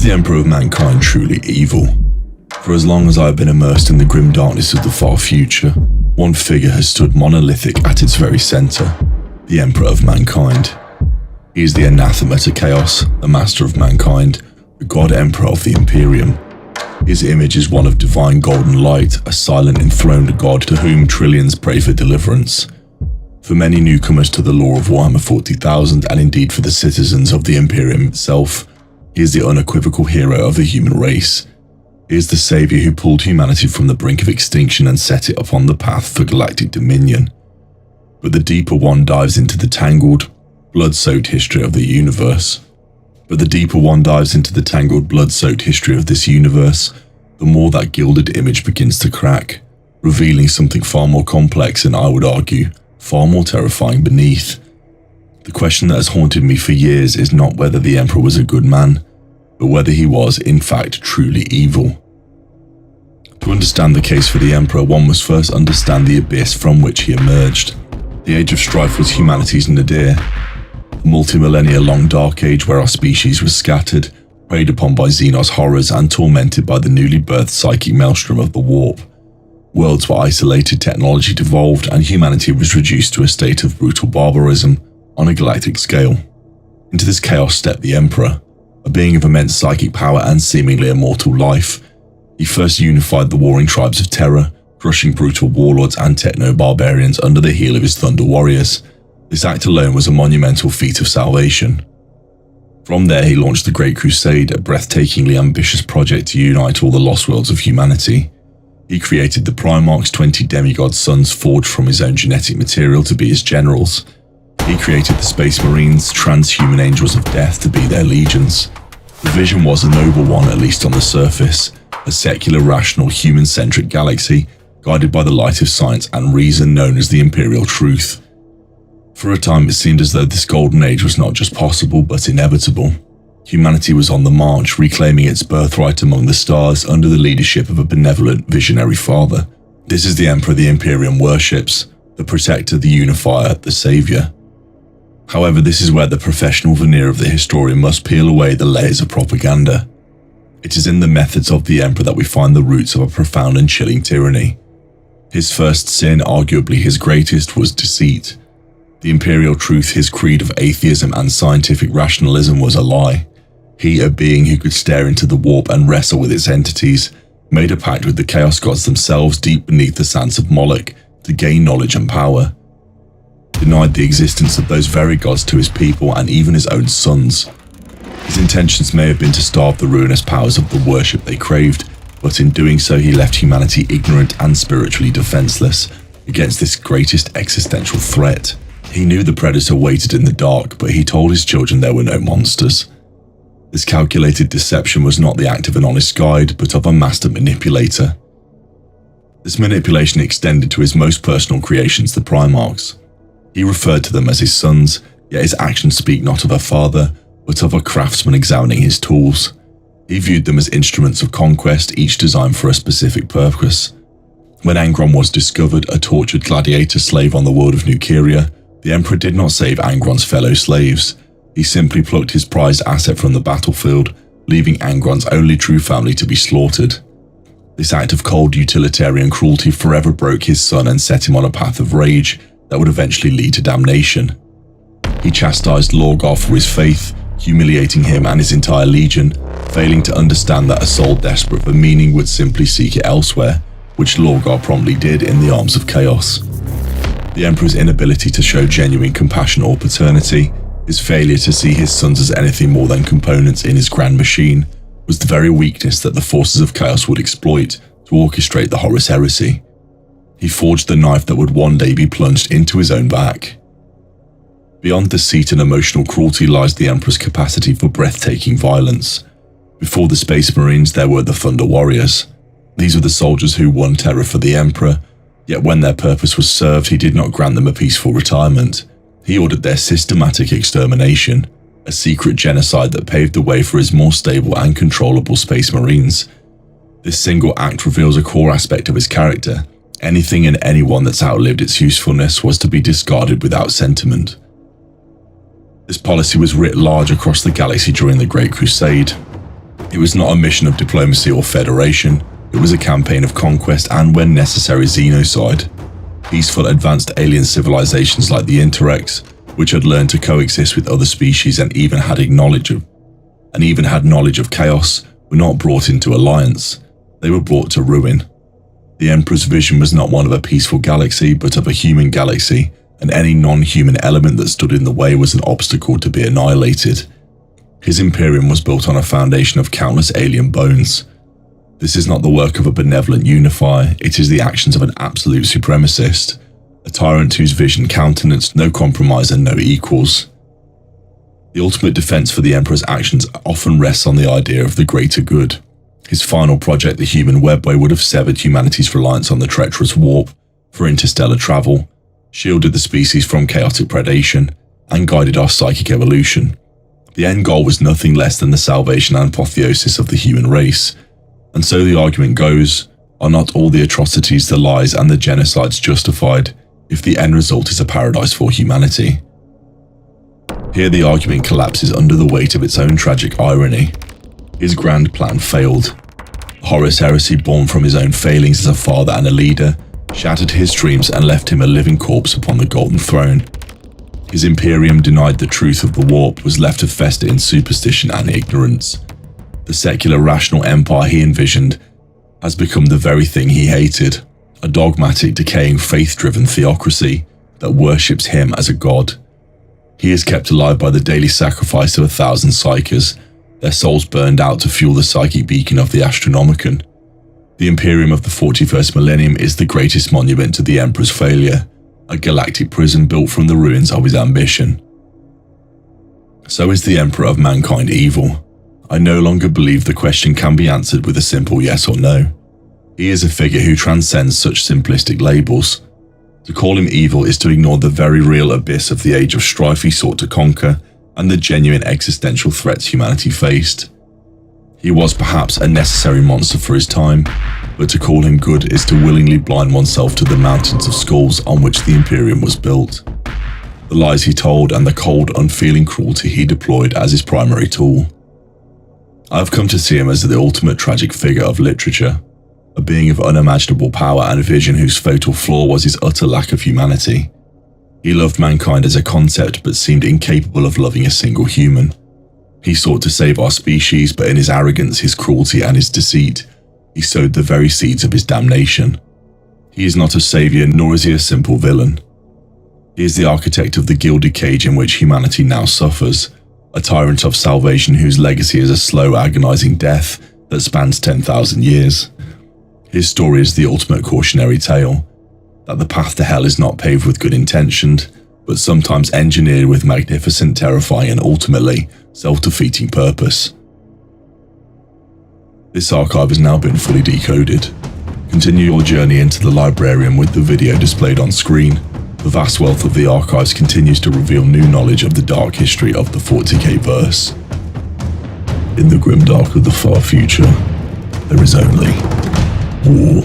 Is the Emperor of Mankind truly evil? For as long as I have been immersed in the grim darkness of the far future, one figure has stood monolithic at its very centre, the Emperor of Mankind. He is the anathema to chaos, the master of mankind, the God Emperor of the Imperium. His image is one of divine golden light, a silent enthroned god to whom trillions pray for deliverance. For many newcomers to the lore of Warhammer 40,000, and indeed for the citizens of the Imperium itself, he is the unequivocal hero of the human race. He is the saviour who pulled humanity from the brink of extinction and set it upon the path for galactic dominion. But the deeper one dives into the tangled, blood-soaked history of the universe. The more that gilded image begins to crack, revealing something far more complex and, I would argue, far more terrifying beneath. The question that has haunted me for years is not whether the Emperor was a good man, but whether he was, in fact, truly evil. To understand the case for the Emperor, one must first understand the abyss from which he emerged. The Age of Strife was humanity's nadir, a multi-millennia-long dark age where our species was scattered, preyed upon by Xenos horrors and tormented by the newly birthed psychic maelstrom of the warp. Worlds were isolated, technology devolved, and humanity was reduced to a state of brutal barbarism on a galactic scale. Into this chaos stepped the Emperor, a being of immense psychic power and seemingly immortal life. He first unified the warring tribes of Terra, crushing brutal warlords and techno-barbarians under the heel of his Thunder Warriors. This act alone was a monumental feat of salvation. From there he launched the Great Crusade, a breathtakingly ambitious project to unite all the lost worlds of humanity. He created the Primarchs, 20 demigod sons forged from his own genetic material to be his generals. He created the Space Marines, transhuman angels of death, to be their legions. The vision was a noble one, at least on the surface, a secular, rational, human-centric galaxy, guided by the light of science and reason known as the Imperial Truth. For a time it seemed as though this golden age was not just possible, but inevitable. Humanity was on the march, reclaiming its birthright among the stars under the leadership of a benevolent, visionary father. This is the Emperor the Imperium worships, the protector, the unifier, the saviour. However, this is where the professional veneer of the historian must peel away the layers of propaganda. It is in the methods of the Emperor that we find the roots of a profound and chilling tyranny. His first sin, arguably his greatest, was deceit. The Imperial Truth, his creed of atheism and scientific rationalism, was a lie. He, a being who could stare into the warp and wrestle with its entities, made a pact with the Chaos Gods themselves deep beneath the sands of Moloch to gain knowledge and power. Denied the existence of those very gods to his people and even his own sons. His intentions may have been to starve the ruinous powers of the worship they craved, but in doing so he left humanity ignorant and spiritually defenseless against this greatest existential threat. He knew the predator waited in the dark, but he told his children there were no monsters. This calculated deception was not the act of an honest guide, but of a master manipulator. This manipulation extended to his most personal creations, the Primarchs. He referred to them as his sons, yet his actions speak not of a father, but of a craftsman examining his tools. He viewed them as instruments of conquest, each designed for a specific purpose. When Angron was discovered, a tortured gladiator slave on the world of Nukeria, the Emperor did not save Angron's fellow slaves. He simply plucked his prized asset from the battlefield, leaving Angron's only true family to be slaughtered. This act of cold utilitarian cruelty forever broke his son and set him on a path of rage that would eventually lead to damnation. He chastised Lorgar for his faith, humiliating him and his entire legion, failing to understand that a soul desperate for meaning would simply seek it elsewhere, which Lorgar promptly did in the arms of chaos. The Emperor's inability to show genuine compassion or paternity, his failure to see his sons as anything more than components in his grand machine, was the very weakness that the forces of chaos would exploit to orchestrate the Horus Heresy. He forged the knife that would one day be plunged into his own back. Beyond deceit and emotional cruelty lies the Emperor's capacity for breathtaking violence. Before the Space Marines, there were the Thunder Warriors. These were the soldiers who won terror for the Emperor, yet when their purpose was served, he did not grant them a peaceful retirement. He ordered their systematic extermination, a secret genocide that paved the way for his more stable and controllable Space Marines. This single act reveals a core aspect of his character. Anything and anyone that's outlived its usefulness was to be discarded without sentiment. This policy was writ large across the galaxy during the Great Crusade. It was not a mission of diplomacy or federation, it was a campaign of conquest and, when necessary, xenocide. Peaceful advanced alien civilizations like the Interrex, which had learned to coexist with other species and even had knowledge of chaos, were not brought into alliance, they were brought to ruin. The Emperor's vision was not one of a peaceful galaxy, but of a human galaxy, and any non-human element that stood in the way was an obstacle to be annihilated. His Imperium was built on a foundation of countless alien bones. This is not the work of a benevolent unifier, it is the actions of an absolute supremacist, a tyrant whose vision countenanced no compromise and no equals. The ultimate defense for the Emperor's actions often rests on the idea of the greater good. His final project, the Human Webway, would have severed humanity's reliance on the treacherous warp for interstellar travel, shielded the species from chaotic predation, and guided our psychic evolution. The end goal was nothing less than the salvation and apotheosis of the human race. And so the argument goes, are not all the atrocities, the lies, and the genocides justified if the end result is a paradise for humanity? Here the argument collapses under the weight of its own tragic irony. His grand plan failed. Horus Heresy, born from his own failings as a father and a leader, shattered his dreams and left him a living corpse upon the Golden Throne. His Imperium, denied the truth of the warp, was left to fester in superstition and ignorance. The secular rational empire he envisioned has become the very thing he hated, a dogmatic, decaying, faith-driven theocracy that worships him as a god. He is kept alive by the daily sacrifice of 1,000 psykers, their souls burned out to fuel the psychic beacon of the Astronomicon. The Imperium of the 41st millennium is the greatest monument to the Emperor's failure, a galactic prison built from the ruins of his ambition. So is the Emperor of mankind evil? I no longer believe the question can be answered with a simple yes or no. He is a figure who transcends such simplistic labels. To call him evil is to ignore the very real abyss of the age of strife he sought to conquer and the genuine existential threats humanity faced. He was perhaps a necessary monster for his time, but to call him good is to willingly blind oneself to the mountains of skulls on which the Imperium was built, the lies he told and the cold, unfeeling cruelty he deployed as his primary tool. I have come to see him as the ultimate tragic figure of literature, a being of unimaginable power and vision whose fatal flaw was his utter lack of humanity. He loved mankind as a concept but seemed incapable of loving a single human. He sought to save our species, but in his arrogance, his cruelty and his deceit, he sowed the very seeds of his damnation. He is not a savior, nor is he a simple villain. He is the architect of the gilded cage in which humanity now suffers, a tyrant of salvation whose legacy is a slow, agonizing death that spans 10,000 years. His story is the ultimate cautionary tale, that the path to hell is not paved with good intention, but sometimes engineered with magnificent, terrifying, and ultimately self-defeating purpose. This archive has now been fully decoded. Continue your journey into the librarium with the video displayed on screen. The vast wealth of the archives continues to reveal new knowledge of the dark history of the 40K verse. In the grim dark of the far future, there is only war.